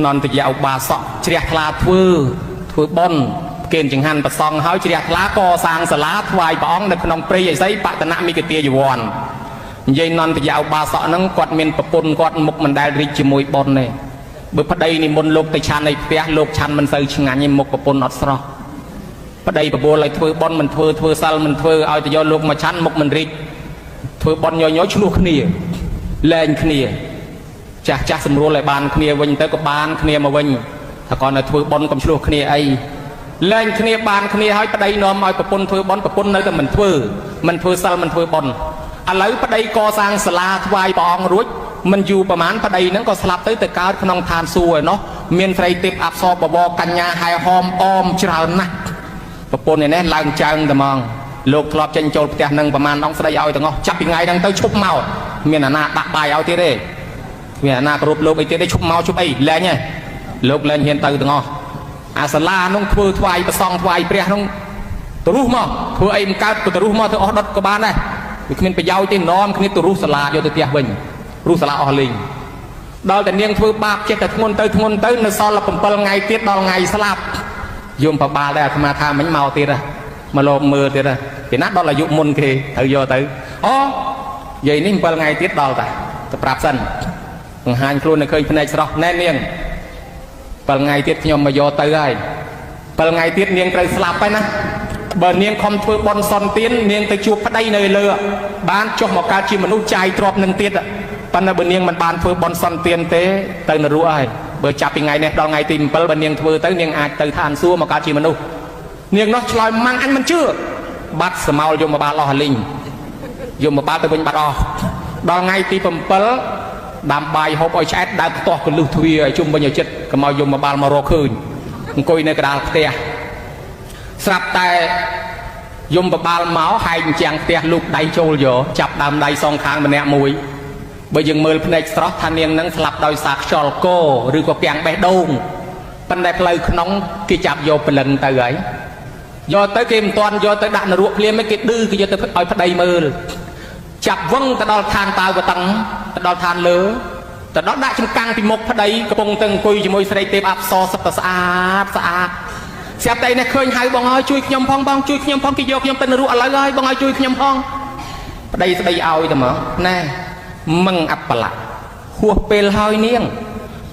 นอนติยาวบาสะเชียคลาทือบอนเกณฑ์จังหันประซองเฮาเชียคลาก็สร้างสลาถวายปองในขนมเปรี้ยใส่ปะตนะมีกเตียอยู่วันยัยนอนติยาวบาสะนั่งกอดเมียนปะปนกอดมุกมันได้ริจมวยบอนเนี่ยบุพเดยนี่มนโลกติชันในเปียโลกชันมันใส่ชงานยังมุกปะปนอัศรพเดยปะบัวเลยทือบอนมันทือซัลมันทือเอาแต่ยอโลกมาชันมุกมันริจทือบอนย่อยชลุกนี่แรงนี่จากสำรวจเลยบานគ្នាវិញទៅក៏បានគ្នាមកវិញถ้าก่อนធ្វើបនកុំឆ្លោះគ្នាអីលែងគ្នាបានគ្នាហើយប្តីនាំឲ្យប្រពន្ធធ្វើបនប្រពន្ធនៅតែមិនធ្វើសិលមិនធ្វើបនឥឡូវប្តីកសាងសាលាថ្វាយព្រះអង្គរួចមិនយូរប្រហែលប្តីហ្នឹងក៏ស្លាប់ទៅកើតក្នុងឋានសួគ៌ឯណោះមានស្រីទេពអប្សរបវរកញ្ញាហែហោមអមច្រើនណាស់ប្រពន្ធនេះឡើងចើងតែហ្មងលោកធ្លាប់ចេញចូលផ្ទះនឹងប្រហែលអង្គស្ដីឲ្យទាំងអស់ចាប់ពីថ្ងៃហ្នឹងទៅឈប់មកមានអាណាដាក់បាយឲ្យទៀតទេមានអាណាគ្រប់លោកអីទៀតទេឈប់មកឈប់អីលែងហ៎លោកលែងហ៊ានទៅទាំងអស់អាសាលានោះធ្វើថ្វាយប្រសងថ្វាយព្រះនោះទៅរុះមកធ្វើអីមិនកើតទៅរុះមកទៅអស់ដុតក៏បានដែរវាគ្មានប្រយោជន៍ទេនាំគ្នាទៅរុះសាលាយកទៅផ្ទះវិញរុះសាលាអស់លេងដល់តែនាងធ្វើបាបចេះតែធ្ងន់ទៅនៅសល់7ថ្ងៃទៀតដល់ថ្ងៃស្លាប់យមបបាលដែរអាត្មាថាមិញមកទៀតហ៎មកលោកមើលទៀតហ៎ពីណាដល់អាយុមុនគេត្រូវយកទៅអូយាយនេះ7ថ្ងៃទៀតដល់តែប្រាប់សិនបង្ហាញខ្លួននៅឃើញភ្នែកស្រស់ណែនាង7ថ្ងៃទៀតខ្ញុំមកយកទៅហើយ7ថ្ងៃទៀតនាងត្រូវស្លាប់ហើយណាបើនាងខំធ្វើបន់សន្តាននាងទៅជួបប្តីនៅលើបានចុះមកកើតជាមនុស្សចាយទ្របនឹងទៀតប៉ុន្តែបើនាងមិនបានធ្វើបន់សន្តានទេទៅនរកហើយបើចាប់ពីថ្ងៃនេះដល់ថ្ងៃទី7បើនាងធ្វើទៅនាងអាចទៅឋានសួគ៌មកកើតជាមនុស្សនាងនោះឆ្លើយម៉ាំងអញមិនជឿបាត់សមោលយមបាលអស់លីងយមបាលទៅវិញបាត់អស់ដល់ថ្ងៃទី7ដាំបាយហូបឲ្យឆ្អែតដើរផ្ទាស់កលឹះទ្វាឲ្យជុំវិញឲ្យចិត្តកុំឲ្យយមបាលមករកឃើញអង្គុយនៅកណ្ដាលផ្ទះស្រាប់តែយមបាលមកហែកជាងផ្ទះលូកដៃចូលយកចាប់ដើមដៃសងខាងម្នាក់មួយបើយើងមើលភ្នែកស្រស់ថានាងនឹងស្លាប់ដោយសារខ្យល់កឬក៏ពាំងបេះដូងប៉ុន្តែផ្លូវក្នុងគេចាប់យកព្រលឹងទៅហើយយកទៅគេមិនទាន់យកទៅដាក់នរកភ្លាមគេឌឺគេយកទៅឲ្យប្តីមើលចាប់វឹងទៅដល់ឋានតើវតឹងទៅដល់ឋានលើទៅដល់ដាក់ចំកាំងពីមុខប្តីកំពុងទៅអង្គុយជាមួយស្រីទេពអប្សរសឹកតែស្អាតស្រាប់តែនេះឃើញហៅបងហើយជួយខ្ញុំផងបងជួយខ្ញុំផងគេយកខ្ញុំទៅនរកឥឡូវហើយបងឲ្យជួយខ្ញុំផងប្តីស្ដីឲ្យតែមកណែមឹងអបលៈហួសពេលហើយនាង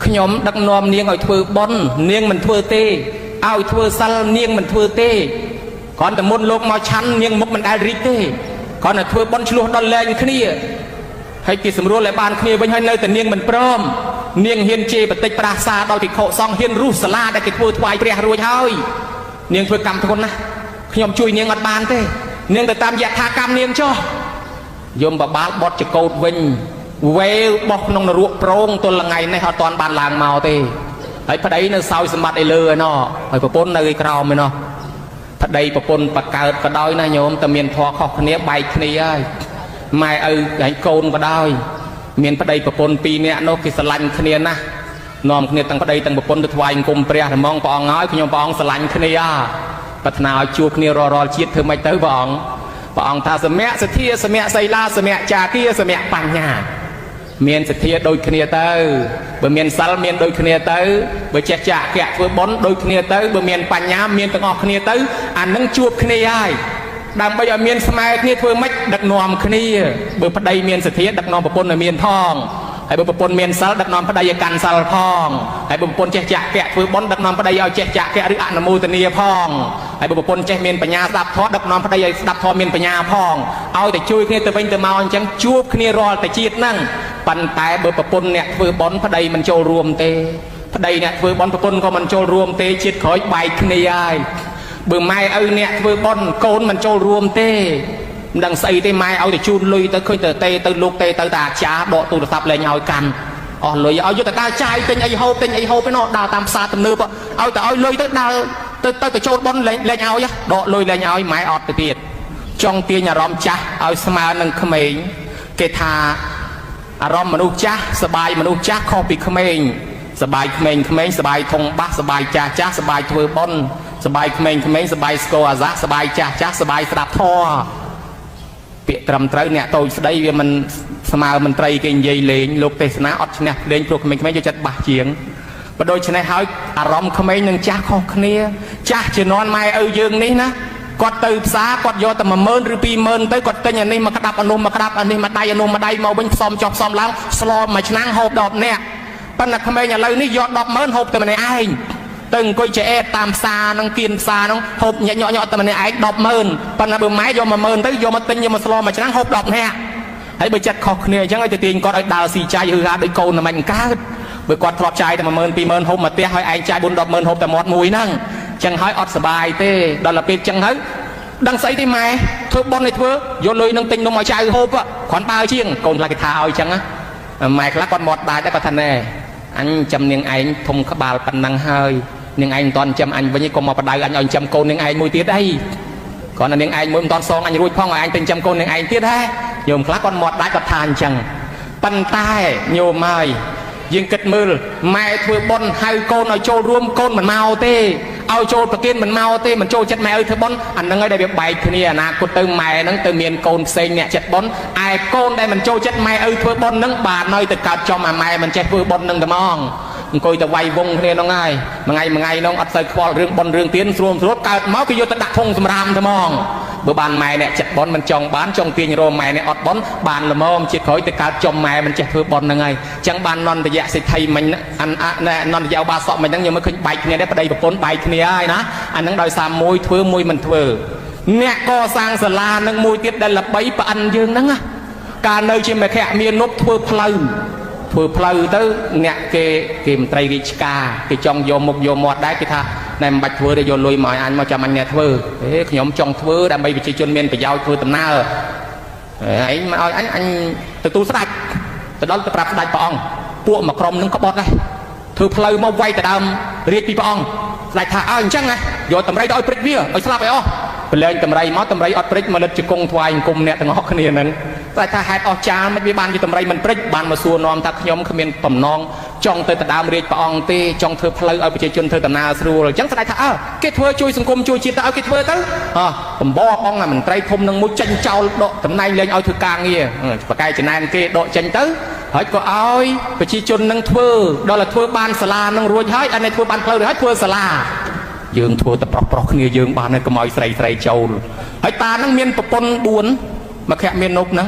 ខ្ញុំដឹកនាំនាងឲ្យធ្វើបន់នាងមិនធ្វើទេឲ្យធ្វើសិលនាងមិនធ្វើទេគ្រាន់តែមុនលោកមកឆាន់នាងមុខមិនដែលរីកទេគ្រាន់តែធ្វើបន់ឆ្លោះដល់លែងគ្នាហើយគេសម្រួលឲ្យបានគ្នាវិញហើយនៅតែនាងមិនព្រមនាងហ៊ានជេរបតិចប្រាសាដល់ភិក្ខុសង្ឃហ៊ានរុះសាលាដែលគេធ្វើថ្វាយព្រះរួចហើយនាងធ្វើកម្មធ្ងន់ណាស់ខ្ញុំជួយនាងអត់បានទេនាងទៅតាមយថាកម្មនាងចុះយមបបាលបត់ចកោតវិញវេបោះក្នុងនរកប្រងទល់ថ្ងៃនេះអត់ទាន់បានឡើងមកទេហើយប្តីនៅសោយសម្បត្តិឯលើឯណោះហើយប្រពន្ធនៅឯក្រោមឯណោះប្តីប្រពន្ធបកើតក៏ដោយណាញោមតែមានធម៌ខុសគ្នាបែកគ្នាហើយម៉ែឪហើយកូនក៏ដោយមានប្តីប្រពន្ធ2នាក់នោះគេស្រឡាញ់គ្នាណាស់នាំគ្នាទាំងប្តីទាំងប្រពន្ធទៅថ្វាយអង្គមព្រះហ្មងព្រះអង្គហើយខ្ញុំព្រះអង្គស្រឡាញ់គ្នាប្រាថ្នាឲ្យជួបគ្នារាល់ជាតិធ្វើម៉េចទៅព្រះអង្គថាសមៈសទ្ធាសមៈសីលាសមៈចាគាសមៈបញ្ញាមានសទ្ធាដូចគ្នាទៅបើមានសិលមានដូចគ្នាទៅបើចេះចាកៈធ្វើបុណ្យដូចគ្នាទៅបើមានបញ្ញាមានទាំងអស់គ្នាទៅអានឹងជួបគ្នាហើយដើម្បីឲ្យមានស្មែគ្នាធ្វើម៉េចដឹកនាំគ្នាបើប្តីមានសទ្ធាដឹកនាំប្រពន្ធឲ្យមានផងហើយបើប្រពន្ធមានសិលដឹកនាំប្តីឲ្យកាន់សិលផងហើយបើប្រពន្ធចេះចាកៈធ្វើបុណ្យដឹកនាំប្តីឲ្យចេះចាកៈឬអនុមោទនាផងហើយបើប្រពន្ធចេះមានបញ្ញាស្ដាប់ធម៌ដឹកនាំប្តីឲ្យស្ដាប់ធម៌មានបញ្ញាផងឲ្យតែជួយគ្នាទៅវិញទៅមកអញ្ចឹងជួបគ្នារាល់តែជាតិហ្នឹងប៉ុន្តែបើប្រពន្ធអ្នកធ្វើបុណ្យប្តីមិនចូលរួមទេប្តីអ្នកធ្វើបុណ្យប្រពន្ធក៏មិនចូលរួមទេជាតិក្រោយបែកគ្នាហើយបើម៉ែឪអ្នកធ្វើបុណ្យកូនមិនចូលរួមទេមិនដឹងស្អីទេម៉ែឲ្យទៅជូនលុយទៅឃើញទៅលោកទេទៅតាអាចារ្យដកទូរស័ព្ទលេងឲ្យកាន់អស់លុយឲ្យយកទៅការចាយទិញអីហូបឯណោះដើរតាមផ្សារទំនើបឲ្យទៅឲ្យលុយទៅដើរទៅចូលបុណ្យលេងឲ្យដកលុយលេងឲ្យម៉ែអត់ទៅទៀតចង់ទាញអារម្មណ៍ចាស់ឲ្យស្មើនឹងក្មេងគេថាអារម្មណ៍មនុស្សចាស់សបាយមនុស្សចាស់ខុសពីក្មេងសបាយក្មេងសបាយធំបាសសបាយចាស់សបាយធ្វើបុណ្យសបាយក្មេងសបាយស្គរអាសាសបាយចាស់សបាយស្ដាប់ធម៌ពាក្យត្រឹមត្រូវអ្នកតូចស្ដីវាមិនស្មើមន្ត្រីគេនិយាយលេងលោកទេសនាអត់ឈ្នះលេងព្រោះក្មេងយកចិត្តបាសជាង បើដូចនេះហើយអារម្មណ៍ក្មេងនឹងចាស់ខុសគ្នាចាស់ជំនាន់ម៉ែឪយើងនេះណាគាត់ទៅផ្សារគាត់យកតែ10000ឬ20000ទៅគាត់ទិញអានេះមកក្តាប់អានោះមកក្តាប់អានេះមកដៃអានោះមកដៃមកវិញផ្សំចុះផ្សំឡើងស្លមួយឆ្នាំហូប10នាក់ប៉ុន្តែក្មេងឥឡូវនេះយក100000ហូបតែម្នាក់ឯងទៅអង្គុយចែកតាមផ្សារនឹងគៀនផ្សារនោះហូបញាក់ញាក់តែម្នាក់ឯង100000ប៉ុន្តែបើម៉ែយក10000ទៅយកមកទិញយកមកស្លមួយឆ្នាំហូប10នាក់ហើយបើចិត្តខុសគ្នាអញ្ចឹងឲ្យទៅទាញគាត់ឲ្យដើរស៊ីចាយឬហាដូចកូនតែមិនកើតបើគាត់ធ្លាប់ចាយតែ10000 20000ហូបមកផ្ទះហើយឯងចាយ4 100000ហូបតែមាត់មួយហ្នឹងអញ្ចឹងហើយអត់សុបាយទេដល់ទៅពេលអញ្ចឹងហើយដឹងស្អីទេម៉ែធ្វើប៉ុនឲ្យធ្វើយកលុយនឹងទិញនំឲ្យចៅហូបគ្រាន់បើជាងកូនខ្លះគេថាឲ្យអញ្ចឹងម៉ែខ្លះគាត់មាត់ដាច់តែគាត់ថាណែអញចាំនាងឯងធំក្បាលប៉ុណ្ណឹងហើយនាងឯងមិនតន់ចាំអញវិញកុំមកបដៅអញឲ្យចាំកូននាងឯងមួយទៀតអីគ្រាន់តែនាងឯងមួយមិនតន់សងអញរួចផងឲ្យអញទិញចាំកូននាងឯងទៀតហ៎ញោមខ្លះគាត់មាត់ដាច់គាត់ថាអញ្ចឹងប៉ុន្តែញោមហើយយើងគិតមើលម៉ែធ្វើប៉ុនហៅកូនឲ្យចូលរួមកូនមិនមកទេឲ្យចូលប្រគិនមិនមកទេមិនចូលចិត្តម៉ែឲ្យធ្វើប៉ុនអាហ្នឹងហើយដែលវាបែកគ្នាអនាគតទៅម៉ែហ្នឹងទៅមានកូនផ្សេងអ្នកចិត្តប៉ុនឯកូនដែលមិនចូលចិត្តម៉ែឲ្យធ្វើប៉ុនហ្នឹងបាននៅទៅកើតចំអាម៉ែមិនចេះធ្វើប៉ុនហ្នឹងតែហ្មងអង្គុយទៅវាយវងគ្នាហ្នឹងហើយមួយថ្ងៃហ្នឹងអត់សូវខ្វល់រឿងប៉ុនរឿងទៀនស្រួលកើតមកគេយកទៅដាក់ធុងសម្រាមតែហ្មងបើបានម៉ែអ្នកចិត្តប៉ុនមិនចង់បានចង់ទាញរោមម៉ែអ្នកអត់ប៉ុនបានល្មមជាក្រោយទៅកើតចំម៉ែមិនចេះធ្វើប៉ុនហ្នឹងហើយអញ្ចឹងបាននន្តយៈសិទ្ធិមិញនន្តយៈឧបាសកមិញហ្នឹងខ្ញុំមើលឃើញបែកគ្នាដែរប្តីប្រពន្ធបែកគ្នាហើយណាអាហ្នឹងដោយសារមួយធ្វើមួយមិនធ្វើអ្នកកសាងសាលានឹងមួយទៀតដែលល្បីប្អិនយើងហ្នឹងកាលនៅជាមេខៈមាននប់ធ្វើផ្លូវទៅអ្នកគេមន្ត្រីរាជការគេចង់យកមុខយកមាត់ដែរគេថាណែមិនបាច់ធ្វើទេយកលុយមកឲ្យអញមកចាំអញអ្នកធ្វើខ្ញុំចង់ធ្វើដើម្បីប្រជាជនមានប្រយោជន៍ធ្វើដំណើរឯងមកឲ្យអញទទួលស្ដេចទៅដល់ទៅប្រាប់ស្ដេចព្រះអង្គពួកមកក្រុមនឹងក្បត់ដែរធ្វើផ្លូវមកវាយទៅដើមរាជពីព្រះអង្គស្ដេចថាអញ្ចឹងណាយកតម្រៃទៅឲ្យព្រិចវាឲ្យស្លាប់ឲ្យអស់ប្រឡែងតម្រៃមកតម្រៃអត់ព្រិចមកលិតជង្គង់ថ្វាយអង្គមអ្នកទាំងអស់គ្នាហ្នឹងតែថាហេតុអស់ចាលមិនវាបានជាតម្រៃមិនព្រិចបានមកសួរនាំថាខ្ញុំគ្មានបំណងចង់ទៅដើមរាជព្រះអង្គទេចង់ធ្វើផ្លូវឲ្យប្រជាជនធ្វើដំណើរស្រួលអញ្ចឹងស្ដេចថាគេធ្វើជួយសង្គមជួយជាតិទៅឲ្យគេធ្វើទៅបំបអង្គមន្ត្រីធំនឹងមួយចេញចោលដកតំណែងលែងឲ្យធ្វើការងារបកែចំណែនគេដកចេញទៅហើយក៏ឲ្យប្រជាជននឹងធ្វើដល់តែធ្វើបានសាលានឹងរួចហើយអានេះធ្វើបានផ្លូវរួចហើយធ្វើសាលាយើងធ្វើតែប្រុសគ្នាយើងបានហើយកុំឲ្យស្រីចូលហើយតានឹងមានប្រពន្ធ4មកខៈមាននប់ហ្នឹង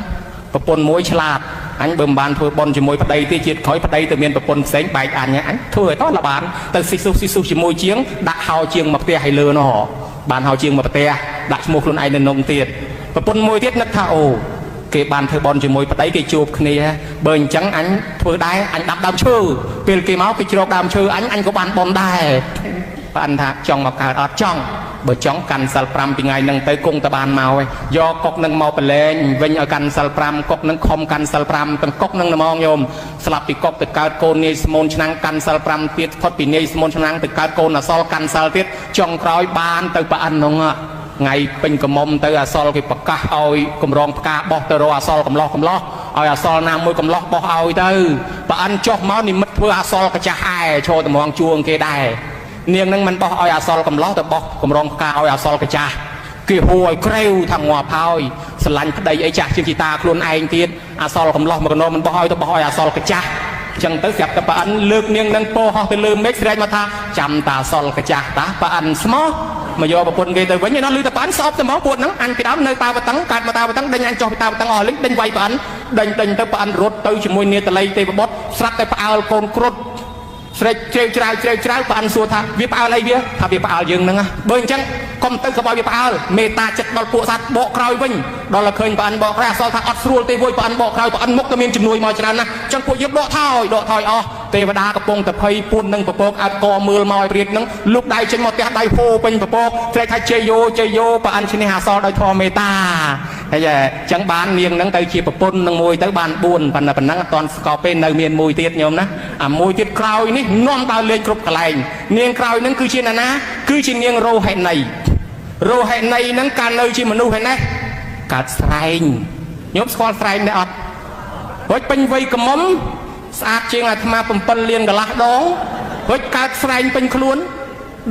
ប្រពន្ធមួយឆ្លាតអញបើមិនបានធ្វើប៉ុនជាមួយប្តីទេជាតិក្រោយប្តីទៅមានប្រពន្ធផ្សេងបែកអញធ្វើឲ្យតោះលបានទៅស៊ីស៊ូជាមួយជាងដាក់ហោជាងមកផ្ទះឲ្យលើនោះបានហោជាងមកផ្ទះដាក់ឈ្មោះខ្លួនឯងនៅនំទៀតប្រពន្ធមួយទៀតនឹកថាអូគេបានធ្វើប៉ុនជាមួយប្តីគេជួបគ្នាបើអញ្ចឹងអញធ្វើដែរអញដាប់ដើមឈើពេលគេមកគេជ្រកដើមឈើអញក៏បានប៉ុនដែរប៉ាន់ថាចង់មកកើតអត់ចង់បើចង់កាន់សិល5ពីថ្ងៃហ្នឹងទៅគង់តបានមកឯងយកកុកនឹងមកប្រឡែងវិញឲ្យកាន់សិល5កុកនឹងខំកាន់សិល5ទាំងកុកនឹងហ្មងញោមស្លាប់ពីកុកទៅកើតកូននាយស្មូនឆ្នាំងកាន់សិល5ទៀតផុតពីនាយស្មូនឆ្នាំងទៅកើតកូនអសលកាន់សិលទៀតចុងក្រោយបានទៅប៉ាន់ហ្នឹងថ្ងៃពេញកំមុំទៅអសលគេប្រកាសឲ្យកម្រងផ្កាបោះទៅរកអសលកំឡោះឲ្យអសលណាមួយកំឡោះបោះឲ្យទៅប៉ាន់ចុះមកនិមិត្តធ្វើអសលកាចាស់ឯឈរតម្រងជួងគេដែរនាងនឹងមិនបោះឲ្យអសលកំឡោះទៅបោះកម្រងផ្កាឲ្យអសលកាចាស់គេហួរឲ្យក្រេវថាងាប់ហើយស្រឡាញ់ប្តីអីចាស់ជាងជីតាខ្លួនឯងទៀតអសលកំឡោះមកកណោមិនបោះឲ្យទៅបោះឲ្យអសលកាចាស់អញ្ចឹងទៅស្រាប់តែប៉ាអិនលើកនាងនឹងពោហោះទៅលើមេឃស្រែកមកថាចាំតាអសលកាចាស់តាប៉ាអិនស្មោះមកយកប្រពន្ធគេទៅវិញឯនោះលឺតែប៉ាអិនស្អប់តែមកពួតហ្នឹងអញពីដើមនៅតាវតឹងកើតមកតាវតឹងដេញអញចុះពីតាវតឹងអស់លិចដេញវាយប៉ាអិនដេញទៅប៉ាអិនរត់ទៅជាមួយនាងតលីទេវបុត្រស្រាប់តែផ្អើលកូនគ្រុឌស្រេចជ្រៅច្រាវប៉ាន់សួរថាវាផ្អើលអីវាថាវាផ្អើលយើងហ្នឹងបើអញ្ចឹងកុំទៅកុំឲ្យវាផ្អើលមេត្តាចិត្តដល់ពួកសត្វបកក្រោយវិញដល់តែឃើញប៉ាន់បកក្រោយអសល់ថាអត់ស្រួលទេវយប៉ាន់បកក្រោយប៉ាន់មុខក៏មានជំនួយមកច្រើនណាស់អញ្ចឹងពួកយើងដកថយអស់ទេវតាកំពុងតែភ័យពួននឹងពពកអត់កមើលមកឲ្យព្រាតហ្នឹងលុកដៃចេញមកផ្ទះដៃហូពេញពពកស្រែកថាជ័យយោប៉ាន់ឈ្នះអសល់ដោយធម៌មេត្តាហើយអញ្ចឹងបាននាងហ្នឹងទៅជាប្រពន្ធនឹងមួយទៅបាន4ប៉ុន្តែប៉ុណ្ណឹងអត់ទាន់ស្កប់ទេនៅមានមួយទៀតញោមណាអាមួយទៀតក្រោយនេះនាំដើរលេងគ្រប់កន្លែងនាងក្រោយហ្នឹងគឺជាណាគឺជានាងរោហេណីហ្នឹងកាលនៅជាមនុស្សហ្នឹងណាកើតស្រែងញោមស្គាល់ស្រែងដែរអត់រួចពេញវ័យកំមុំស្អាតជាងអាត្មា7លានកន្លះដងរួចកើតស្រែងពេញខ្លួន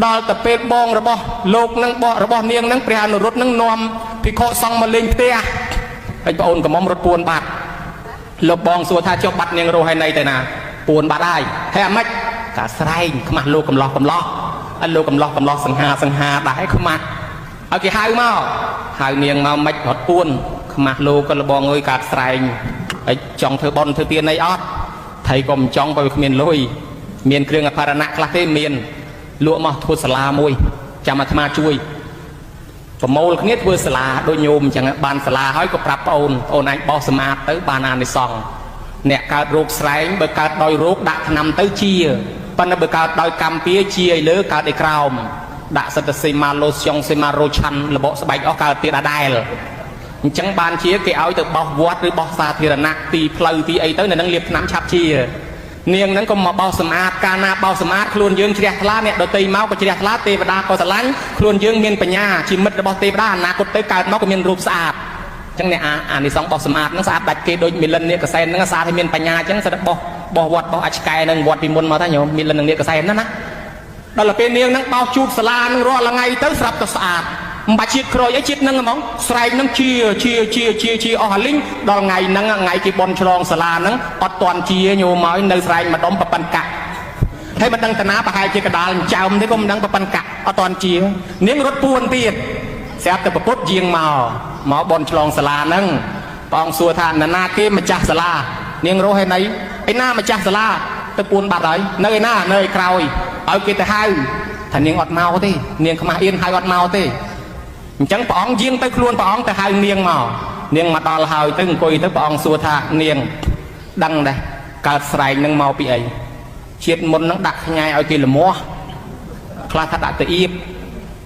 ដល់ទៅពេលបងរបស់លោកនឹងរបស់នាងនឹងព្រះអនុរុទ្ធនឹងនាំភិក្ខុសង្ឃមកលេងផ្ទះហើយបងអូនកំមុំរត់ពួនបាត់លោកបងសួរថាចុះបាត់នាងរស់ហើយណីទៅណាពួនបាត់ហើយអាម៉េច cả say mà lô cầm lo anh lô cầm lo sừng hà đái không mà ở cái hai hai niềng mà mạch hot buôn mà lô cầm bò người cả say ở trong thơ bon thơ tiên này ót thầy cầm trong vào miền lôi miền kêu là Parana là cái miền lụa mà thua sala môi chả mà tham chui và mâu là nhất vừa sala đôi nhôm chẳng bàn sala hỏi có prap ôn anh bao smart tới bàn ăn để sòng nè cả rốt sấy bởi cả đôi rốt đã nằm tới chia phần bởi cả đôi cam pía chia lỡ cả để cào đã sạch xây mà lô xong xây mà rô chăn là bộ bạch ở cả tiền đã đài rồi chẳng bàn chia cái áo từ bọc vót rồi bọc xa thì là nặng tì phơi tì ấy tới là nâng liệp nắm chạp chia niềng nâng có một bao smart cana bao smart luôn dương chia lá nè đôi tì máu của chia lá tì và đa có lánh luôn dương miền bờ nhà chỉ mất bao tì đa nà cột tới cả máu của miền rụp sạp chẳng nè đi xong bọc smart nó sạp đặt cái đôi miền lần nè cái sen nó xa thì miền bờ nhà chẳng sẽ bỏ vót bỏ ách cài nâng vót bị môn mà thay nhổ miền lần nè cái sen đó nè đó là bên niềng nâng bao chụp sala nâng rõ là ngay tới sạp sạp bà chiết rồi ấy chiết nâng mong sài nâng chia ở lính đó ngày nâng ngày cái bon tròn sala nâng ở toàn chia nhiều máu nơi sài mà đóng bập cạ thấy mình đăng tận á bà hai chia cái đà chào thấy không đăng bập cạ ở toàn chia nếu rốt buôn tiền sẽ tập bút riêng màu bon tròn sala nâng bong xua than là na kia mà chặt sala nhưng rồi này ấy na mà chặt sala tập buôn bạc đấy nơi na nơi cào ở kia thứ hai thành niên ọt màu thế niên không yên hai ọt màu thế chẳng bỏng riêng tới luôn bỏng tới hai niên mà đo là hai tới coi tới bỏng xua tha niên đăng đây cả sài nâng màu bị ấy chiết môn nó đặt ngay ở kia là mua khai thác đặt tới yếp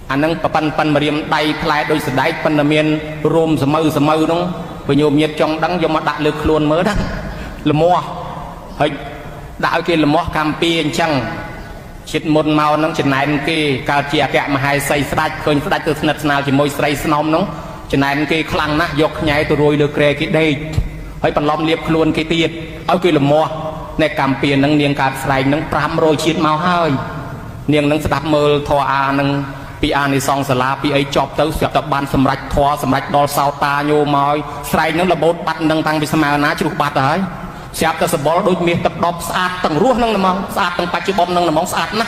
anh nâng pan mà riêng đầy khai đôi sợi đáy pan là miền rôm sờ mơ đúng với nhiều nhiệt trong đăng do mà đặt lực luôn mới đó là mua hơi đạo kia là mua cam pia chăng chiết môn màu nó trên này kia cao chia kẹt mà hai xây sạch khơi sạch từ nát nào chỉ môi xây snom nó trên này kia khăng na dọc nhảy từ rồi được kề cái đây hơi phần lom liệp luôn cái tiệt ở kia là mua này cam pia nó niềng cao sạch nó pram rồi chiết màu hơi niềng nó đập mờ thò nó pi này song sala pi ấy chọc tới sập tập ban sầm rạch thò sầm rạch đo sao ta nhô mồi sạch nó là bột bắt nâng tăng bị sầm ná chụp bát đấy sạp ta sập bò đôi miếng tập đọp sạt tầng ruộng nâng nằm sạt tầng bạch chim bom nâng nằm sạt nè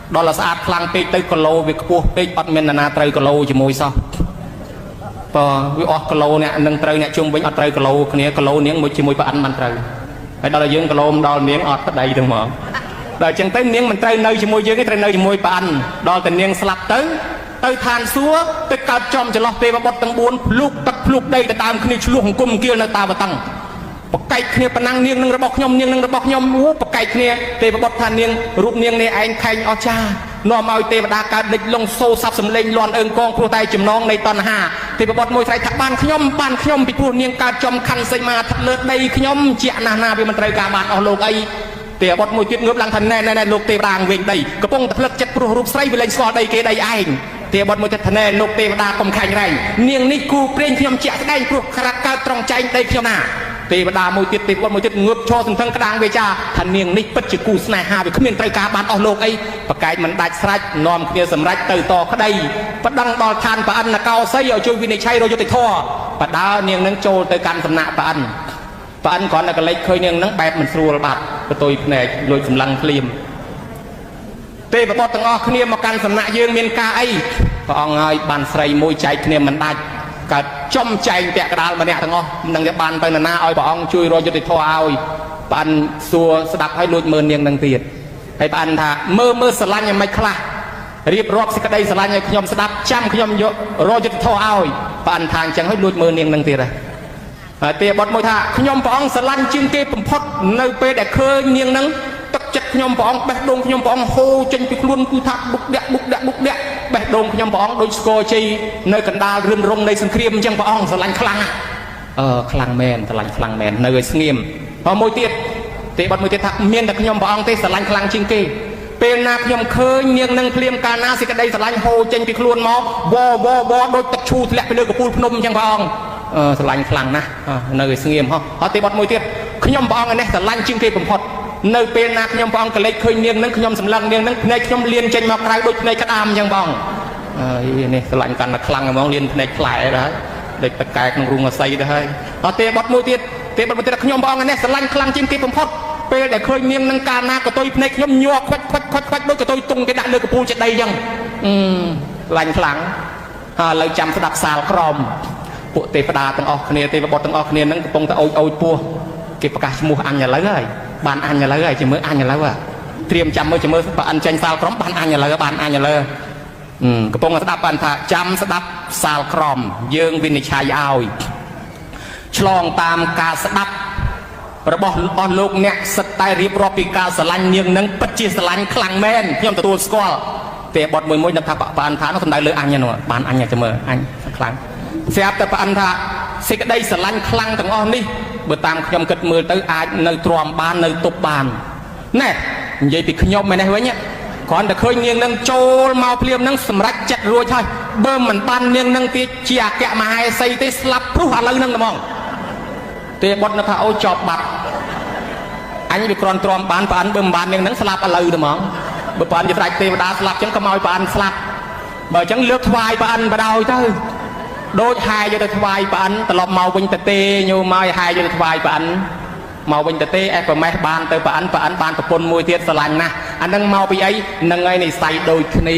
đó là sạt khang tê tới calo việc cua tê bắt men là trời calo chỉ môi sao vì ở calo nè nâng trời nè chung với ở trời calo kia calo miếng môi chỉ môi bạn man trời cái đó là dương calo đó miếng ở đây từng mở đời chẳng tới miếng mình trời nơi chỉ môi dương cái trời nơi chỉ môi bạn đó tình miếng sập tới than xúa tới cao trong chỉ lo tê và bọt tầng buôn lúc đây ta tam kia chlu hồng cung kia là ta và tăng bậc cày kia phần năng niêng nâng bọc nhom bậc cày kia tê bậc than niêng rụp niêng này anh khanh ở cha nọ màu tê và đa cả địch lông sâu sắp sầm lên loan ơn con pro tay chìm nong này toàn hà tê bậc môi trái thạch ban nhom bị pro niêng ca trong khăn xây mà thật lợt đây nhom chẹn na vì mình trời cả bàn ở lục ấy tê bậc môi tuyết ngớp lăng thần này lục tê đàng về đây có bông thật lợt chặt pro rụp xây về lên xò đây kia đây anh tê bậc môi thật này lục tê đa cầm khanh này niêng ní cu pren nhom chẹn đây pro khạc cao trong trái đây nhom na tê đa môi tiết ngược cho từng thân đàng về cha thành niềng nít bất chỉ cù sài hà vì không miền tây cá bán ở lục ấy và cái mình đại sạch nòm kia sầm rách từ to cái đây và đăng đo than và ăn là cao xây ở chui vì này chay rồi cho tịch thò và đá niềng nâng trôi tới căn sầm nạ và ăn còn là cái lấy khơi niềng nâng bẹp mình xua bạt và tôi này lôi sầm lăng phim tê và bọt từng o kia mà căn sầm nạ dương miền ca ấy và ông ơi bàn sầy môi cháy kia mình đại cả trong chạy tẹt cái đá mà nè thằng ngon nâng cái bàn tay là na oi bảo ông chui rồi cho tịch thò oi bạn xua đậpให้ลุยมือเนียงดังเตียดให้บ้านท่าเมื่อสลันยังไม่คลารีบรอบสิกระไดสลันยังขยมสดับจ้ำขยมโยรอจุดท่อเอาบ้านทางจังให้ลุยมือเนียงดังเตียดเตียบดมวยท่าขยมปองสลันจึงเก็บผมพดในเปรย์เคยเนียงนังตักจัดขยมปองแบกดงขยมปองโฮจนไปคลุนคือทักบุกเดะแบกดงขยมปองโดยสโกชีในกันดาเรื่มรงในสังเครียมจังปองสลันคลังคลังแมนสลันคลังแมนในสเงียมพอมวยเตียดเตะบอลมือเตะทักเมียนแต่ขยมปองเตะสลันคลังจริงเกเป็นนาขยมเคยเนียงนังเคลียมการนาสิกระไดสลันโฮเจนไปคลวนมอวอโดยตะชูแหลกไปเลยกับปูพนมจังปองสลันคลังนะในสเงียมฮะเตะบอลมือเตะขยมปองอันนี้สลันจริงเกผมพอดในเป็นนาขยมปองกระเล็กเคยเนียงนังขยมสำลังเนียงนังในขยมเลียนเจนมาใครโดยในกระดามจังปองนี่สลันกันคลังมองเลียนในคลายนะเด็กตะกายของรุงมาใส่ได้เตะบอลมือเตะเตะบอลมือเตะขยมปองอันนี้สลันคลังจริงเกผมพอด ពេលដែលឃើញនាងនឹងកាលណាក៏ទុយភ្នែកខ្ញុំញ័រខ្វាច់ដូចក៏ទុយទុងគេដាក់លើកពូលចេតីអញ្ចឹងឡាញ់ខ្លាំងហើយឥឡូវចាំស្ដាប់សាលក្រមពួកទេវតាទាំងអស់គ្នាទេវបុត្រទាំងអស់គ្នានឹងកំពុងតែអូចពោះគេប្រកាសឈ្មោះអញឥឡូវហើយបានអញឥឡូវហើយចាំមើលអញឥឡូវត្រៀមចាំមើលចាំមើលបើអញចាញ់សាលក្រមបានអញឥឡូវបានអញឥឡូវកំពុងតែស្ដាប់បានថាចាំស្ដាប់សាលក្រមយើងវិនិច្ឆ័យឲ្យឆ្លងតាមការស្ដាប់របស់អស់លោកអ្នកសិតតែរៀបរាប់ពីការស្រឡាញ់នាងនឹងពិតជាស្រឡាញ់ខ្លាំងមែនខ្ញុំទទួលស្គាល់ទេបត់មួយនឹងថាបានថានោះសំដៅលើអញនោះបានអញចាំមើលអញខ្លាំងស្រាប់តែប្រអិនថាសេចក្តីស្រឡាញ់ខ្លាំងទាំងអស់នេះបើតាមខ្ញុំគិតមើលទៅអាចនៅទ្រាំបាននៅទប់បានណែនិយាយពីខ្ញុំឯនេះវិញគ្រាន់តែឃើញនាងនឹងចូលមកភ្លាមនឹងសម្រេចចិត្តរួចហើយបើមិនបាននាងនឹងទៀតជាអគ្គមហេសីទេស្លាប់ព្រោះឥឡូវនឹងហ្មងទេបត់នៅថាអូចប់បាត់អញវាគ្រាន់ទ្រាំបានប្រអិនបើមិនបាននាងនឹងស្លាប់ឥឡូវហ្មងបើប្រអិនជាស្រេចទេវតាស្លាប់ចឹងក៏មកឲ្យប្រអិនស្លាប់បើចឹងលើកថ្វាយប្រអិនបដ ாய் ទៅដូចហាយយកទៅថ្វាយប្រអិនត្រឡប់មកវិញទៅទេញោមមកឲ្យហាយយកទៅថ្វាយប្រអិនមកវិញទៅទេអេប្រមេះបានទៅប្រអិនបានប្រពន្ធមួយទៀតស្រឡាញ់ណាស់អានឹងមកពីអីនឹងឯនិស័យដូចគ្នា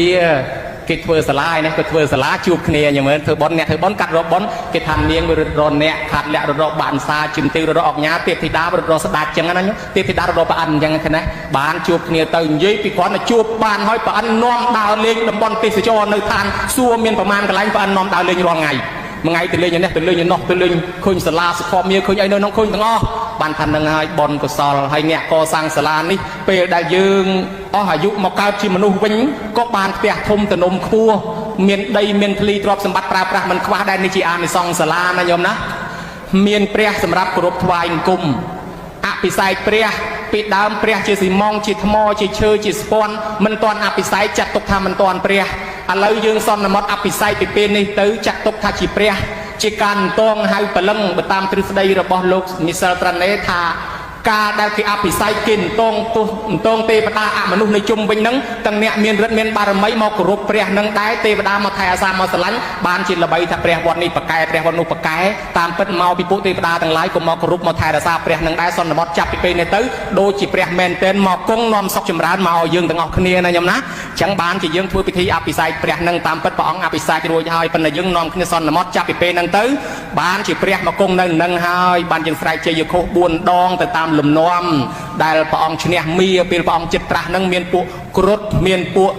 គេធ្វើសាលាឯនេះក៏ធ្វើសាលាជួបគ្នាញមើលធ្វើបន់អ្នកធ្វើបន់កាត់រកបន់គេថានាងរត់រអ្នកខាត់លាក់រត់បានសាជំទាវរត់អុកញ៉ាទេពធីតារត់ស្ដាច់ចឹងណាទេពធីតារត់ប្រអិនចឹងណាបានជួបគ្នាទៅនិយាយពីគ្រាន់តែជួបបានហើយប្រអិននាំដើរលេងតំបន់ទេសចរនៅឋានសួរមានប្រមាណកន្លែងប្រអិននាំដើរលេងរាល់ថ្ងៃមួយថ្ងៃទៅលេងនេះទៅលេងនោះទៅលេងឃើញសាលាសុខមាឃើញអីនៅក្នុងឃើញទាំងអស់បានថានឹងហើយបនកុសលហើយអ្នកកសាងសាលានេះពេលដែលយើងអស់អាយុមកកើតជាមនុស្សវិញក៏បានផ្ទះធំទំនំខ្ពស់មានដីមានធ្លីទ្រព្យសម្បត្តិប្រើប្រាស់មិនខ្វះដែរនេះជាអានិសង្សសាលាណាញោមណាមានព្រះសម្រាប់គោរពថ្វាយអង្គមអភិសេកព្រះពីដើមព្រះជាស៊ីម៉ងជាថ្មជាឈើជាស្ពាន់មិនទាន់អភិសេកចាត់ទុកថាមិនទាន់ព្រះឥឡូវយើងសន្មតអភិសេកពីពេលនេះទៅចាត់ទុកថាជាព្រះជាការតងហៅបលឹងទៅតាមទ្រឹស្ដីរបស់លោកមីសិលត្រាណេថាការដែលគេអភិសេកគេតងទេវតាអមនុស្សនៅជុំវិញហ្នឹងទាំងអ្នកមានរិទ្ធមានបារមីមកគោរពព្រះនឹងដែរទេវតាមកថែអាសាមកស្រឡាញ់បានជាល្បីថាព្រះវត្តនេះប្រកែព្រះវត្តនោះប្រកែតាមពិតមកពីពួកទេវតាទាំងឡាយក៏មកគោរពមកថែអាសាព្រះនឹងដែរសន្មតចាប់ពីពេលនេះទៅដូចជាព្រះមែនទែនមកគង់នាំសុខចម្រើនមកឲ្យយើងទាំងអស់គ្នាណាញោមណាអញ្ចឹងបានជាយើងធ្វើពិធីអភិសេកព្រះនឹងតាមពិតព្រះអង្គអភិសេករួចហើយប៉ុន្តែយើងនាំគ្នាសន្មតចាប់ពីពេលហ្នឹងទៅបានជាព្រះមកគង់នៅនឹងហើយបានយើងស្រែកជ័យខុស4ដងទៅតាមលំនាំដែលព្រះអង្គឈ្នះមាពេលព្រះអង្គចិត្តត្រាស់នឹងមានពួកគ្រុឌមានពួក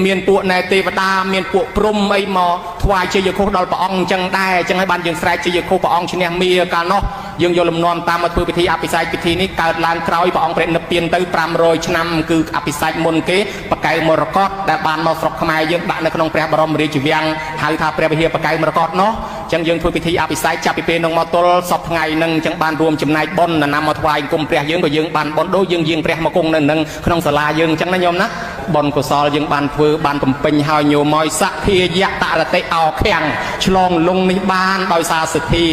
មានពួកណែទេវតាមានពួកព្រំអីមកថ្វាយជ័យខុសដល់ព្រះអង្គអញ្ចឹងដែរអញ្ចឹងហើយបានយើងស្រែកជ័យខុសព្រះអង្គឈ្នះមាកាលនោះយើងយកលំនាំតាមមកធ្វើពិធីអភិសេកពិធីនេះកើតឡើងក្រោយព្រះអង្គព្រះនិព្វានទៅ500ឆ្នាំគឺអភិសេកមុនគេបកៅមរកតដែលបានមកស្រុកខ្មែរយើងដាក់នៅក្នុងព្រះបរមរាជវាំងហៅថាព្រះវិហារបកៅមរកតនោះអញ្ចឹងយើងធ្វើពិធីអភិសេកចាប់ពីពេលនោះមកទល់សពថ្ងៃនឹងអញ្ចឹងបានរួមចំណែកបុណ្យណាមកថ្វាយគុំព្រះយើងក៏យើងបានបុណ្យដូចយើងយាងព្រះមកគង់នៅនឹងក្នុងសាលាយើងអញ្ចឹងណាញោមណាបុណ្យកុសលយើងបានធ្វើបានបំពេញហើយញោមមកសភាយៈតរតិអោខាំងឆ្លងលងនេះបានដោយសារសទ្ធា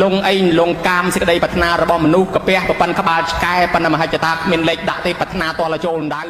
លងអីលងកាមសេចក្តីប្រាថ្នារបស់មនុស្សកាពះប្រពន្ធក្បាលឆ្កែប៉ុន្តែមហិច្ឆតាគ្មានលេខដាក់ទេប្រាថ្នាតលចូលដៅ